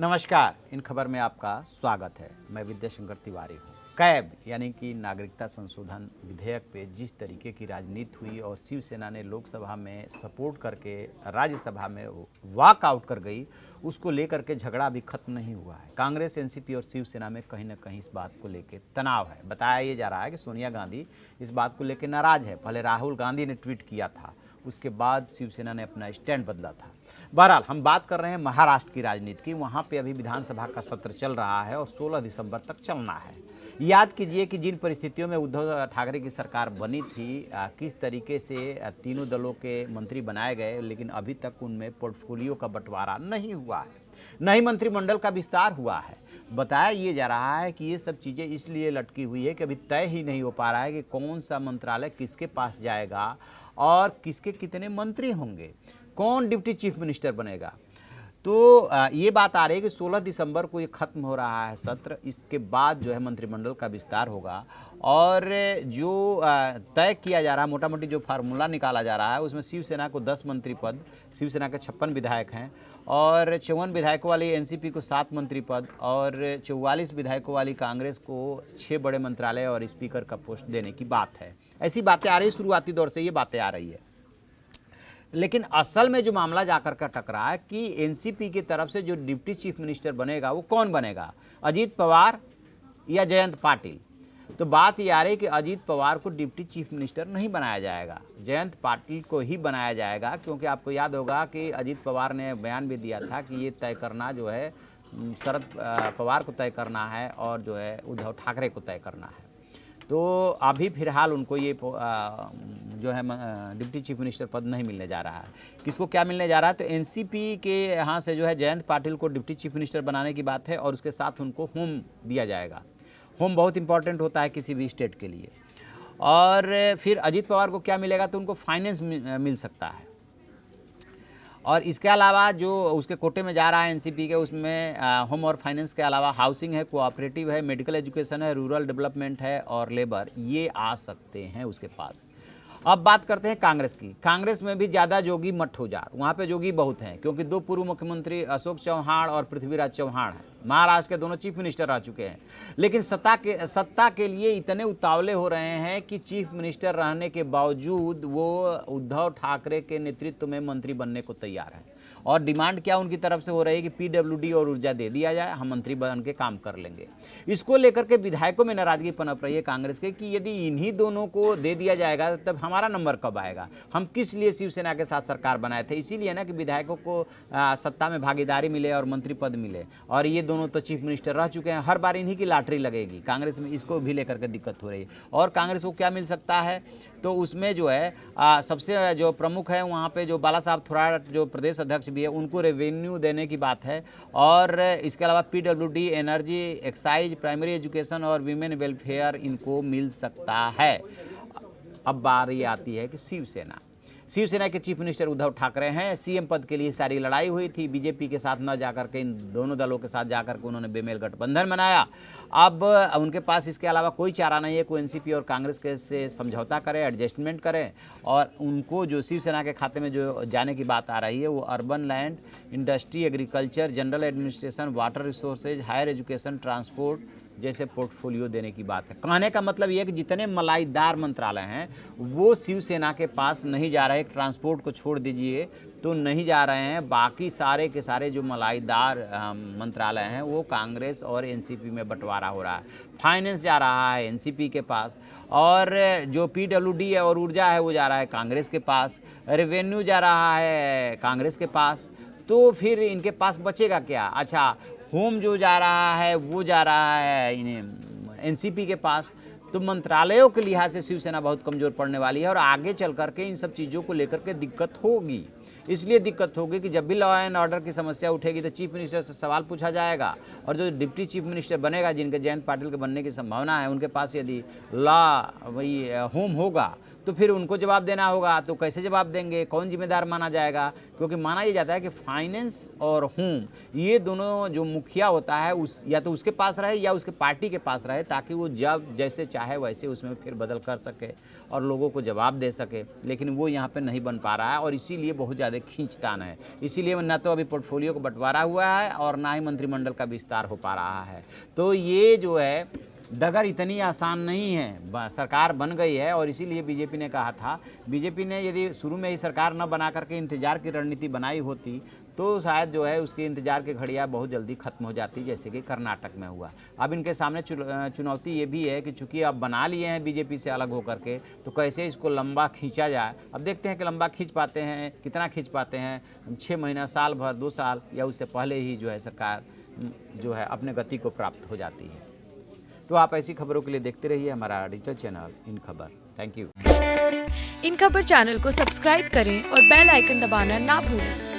नमस्कार। इन खबर में आपका स्वागत है। मैं विद्याशंकर तिवारी हूँ। कैब यानी कि नागरिकता संशोधन विधेयक पे जिस तरीके की राजनीति हुई और शिवसेना ने लोकसभा में सपोर्ट करके राज्यसभा में वॉकआउट कर गई, उसको लेकर के झगड़ा अभी खत्म नहीं हुआ है। कांग्रेस, एनसीपी और शिवसेना में कहीं ना कहीं इस बात को लेकर तनाव है। बताया ये जा रहा है कि सोनिया गांधी इस बात को लेकर नाराज है। पहले राहुल गांधी ने ट्वीट किया था, उसके बाद शिवसेना ने अपना स्टैंड बदला था। बहरहाल हम बात कर रहे हैं महाराष्ट्र की राजनीति की। वहाँ पे अभी विधानसभा का सत्र चल रहा है और 16 दिसंबर तक चलना है। याद कीजिए कि जिन परिस्थितियों में उद्धव ठाकरे की सरकार बनी थी, किस तरीके से तीनों दलों के मंत्री बनाए गए, लेकिन अभी तक उनमें पोर्टफोलियो का बंटवारा नहीं हुआ है, न ही मंत्रिमंडल का विस्तार हुआ है। बताया ये जा रहा है कि ये सब चीज़ें इसलिए लटकी हुई है कि अभी तय ही नहीं हो पा रहा है कि कौन सा मंत्रालय किसके पास जाएगा और किसके कितने मंत्री होंगे, कौन डिप्टी चीफ मिनिस्टर बनेगा। तो ये बात आ रही है कि 16 दिसंबर को ये खत्म हो रहा है सत्र। इसके बाद जो है मंत्रिमंडल का विस्तार होगा और जो तय किया जा रहा है, मोटा मोटी जो फार्मूला निकाला जा रहा है, उसमें शिवसेना को 10 मंत्री पद, शिवसेना के 56 विधायक हैं, और 54 विधायकों वाली एनसीपी को 7 मंत्री पद और 44 विधायकों वाली कांग्रेस को 6 बड़े मंत्रालय और स्पीकर का पोस्ट देने की बात है। ऐसी बातें आ रही है, शुरुआती दौर से ये बातें आ रही है। लेकिन असल में जो मामला जाकर का टकरा है कि एनसीपी की तरफ से जो डिप्टी चीफ मिनिस्टर बनेगा वो कौन बनेगा, अजीत पवार या जयंत पाटिल। तो बात ये आ रही है कि अजीत पवार को डिप्टी चीफ मिनिस्टर नहीं बनाया जाएगा, जयंत पाटिल को ही बनाया जाएगा। क्योंकि आपको याद होगा कि अजीत पवार ने बयान भी दिया था कि ये तय करना जो है शरद पवार को तय करना है और जो है उद्धव ठाकरे को तय करना है। तो अभी फिलहाल उनको ये जो है डिप्टी चीफ मिनिस्टर पद नहीं मिलने जा रहा है। किसको क्या मिलने जा रहा है, तो एनसीपी के यहाँ से जो है जयंत पाटिल को डिप्टी चीफ मिनिस्टर बनाने की बात है और उसके साथ उनको होम दिया जाएगा। होम बहुत इंपॉर्टेंट होता है किसी भी स्टेट के लिए। और फिर अजीत पवार को क्या मिलेगा, तो उनको फाइनेंस मिल सकता है। और इसके अलावा जो उसके कोटे में जा रहा है एनसीपी के, उसमें होम और फाइनेंस के अलावा हाउसिंग है, कोऑपरेटिव है, मेडिकल एजुकेशन है, रूरल डेवलपमेंट है और लेबर, ये आ सकते हैं उसके पास। अब बात करते हैं कांग्रेस की। कांग्रेस में भी ज़्यादा जोगी मत हो जा, वहाँ पे जोगी बहुत हैं, क्योंकि 2 पूर्व मुख्यमंत्री अशोक चौहान और पृथ्वीराज चौहान हैं, महाराष्ट्र के दोनों चीफ मिनिस्टर रह चुके हैं। लेकिन सत्ता के लिए इतने उतावले हो रहे हैं कि चीफ मिनिस्टर रहने के बावजूद वो उद्धव ठाकरे के नेतृत्व में मंत्री बनने को तैयार हैं। और डिमांड क्या उनकी तरफ से हो रही है कि पीडब्ल्यूडी और ऊर्जा दे दिया जाए, हम मंत्री बन के काम कर लेंगे। इसको लेकर के विधायकों में नाराजगी पनप रही है कांग्रेस के कि यदि इन्हीं दोनों को दे दिया जाएगा तब हमारा नंबर कब आएगा। हम किस लिए शिवसेना के साथ सरकार बनाए थे, इसीलिए ना कि विधायकों को सत्ता में भागीदारी मिले और मंत्री पद मिले। और ये दोनों तो चीफ मिनिस्टर रह चुके हैं, हर बार इन्हीं की लॉटरी लगेगी कांग्रेस में। इसको भी लेकर के दिक्कत हो रही है। और कांग्रेस को क्या मिल सकता है, तो उसमें जो है सबसे जो प्रमुख है वहाँ पे जो बाला साहब थोराट जो प्रदेश अध्यक्ष भी है, उनको रेवेन्यू देने की बात है। और इसके अलावा PWD, energy, excise, primary education और वीमेन वेलफेयर इनको मिल सकता है। अब बारी आती है कि शिवसेना के चीफ मिनिस्टर उद्धव ठाकरे हैं। सीएम पद के लिए सारी लड़ाई हुई थी, बीजेपी के साथ न जाकर के इन दोनों दलों के साथ जाकर के उन्होंने बेमेल गठबंधन बनाया। अब उनके पास इसके अलावा कोई चारा नहीं है, कोई एनसीपी और कांग्रेस के से समझौता करें, एडजस्टमेंट करें। और उनको जो शिवसेना के खाते में जो जाने की बात आ रही है वो urban land, industry, agriculture, general administration, water resources, higher education, transport जैसे पोर्टफोलियो देने की बात है। कहने का मतलब ये है कि जितने मलाईदार मंत्रालय हैं वो शिवसेना के पास नहीं जा रहे। ट्रांसपोर्ट को छोड़ दीजिए तो नहीं जा रहे हैं, बाकी सारे के सारे जो मलाईदार मंत्रालय हैं वो कांग्रेस और एनसीपी में बंटवारा हो रहा है। फाइनेंस जा रहा है एनसीपी के पास, और जो पीडब्ल्यूडी है और ऊर्जा है वो जा रहा है कांग्रेस के पास, रेवेन्यू जा रहा है कांग्रेस के पास। तो फिर इनके पास बचेगा क्या। अच्छा, होम जो जा रहा है वो जा रहा है इन्हें एनसीपी के पास। तो मंत्रालयों के लिहाज से शिवसेना बहुत कमज़ोर पड़ने वाली है और आगे चल करके इन सब चीज़ों को लेकर के दिक्कत होगी। इसलिए दिक्कत होगी कि जब भी लॉ एंड ऑर्डर की समस्या उठेगी तो चीफ मिनिस्टर से सवाल पूछा जाएगा, और जो डिप्टी चीफ मिनिस्टर बनेगा, जिनके जयंत पाटिल के बनने की संभावना है, उनके पास यदि लॉ वही होम होगा तो फिर उनको जवाब देना होगा, तो कैसे जवाब देंगे, कौन जिम्मेदार माना जाएगा? क्योंकि माना ये जाता है कि फाइनेंस और होम ये दोनों जो मुखिया होता है उस या तो उसके पास रहे या उसके पार्टी के पास रहे, ताकि वो जब जैसे चाहे वैसे उसमें फिर बदल कर सके और लोगों को जवाब दे सके। लेकिन वो यहाँ पे नहीं बन पा रहा है और इसीलिए बहुत ज़्यादा खींचतान है। इसीलिए न तो अभी पोर्टफोलियो को बंटवारा हुआ है और ना ही मंत्रिमंडल का विस्तार हो पा रहा है। तो ये जो है डगर इतनी आसान नहीं है। सरकार बन गई है और इसीलिए बीजेपी ने कहा था, बीजेपी ने यदि शुरू में ही सरकार न बना करके इंतजार की रणनीति बनाई होती तो शायद जो है उसकी इंतजार की घड़ियाँ बहुत जल्दी खत्म हो जाती, जैसे कि कर्नाटक में हुआ। अब इनके सामने चुनौती ये भी है कि चूंकि अब बना लिए हैं बीजेपी से अलग होकर के, तो कैसे इसको लंबा खींचा जाए। अब देखते हैं कि लंबा खींच पाते हैं, कितना खींच पाते हैं, 6 महीना, साल भर, 2 साल, या उससे पहले ही जो है सरकार जो है अपने गति को प्राप्त हो जाती है। तो आप ऐसी खबरों के लिए देखते रहिए हमारा डिजिटल चैनल इन खबर। Thank you. इन खबर चैनल को सब्सक्राइब करें और बेल आइकन दबाना ना भूलें।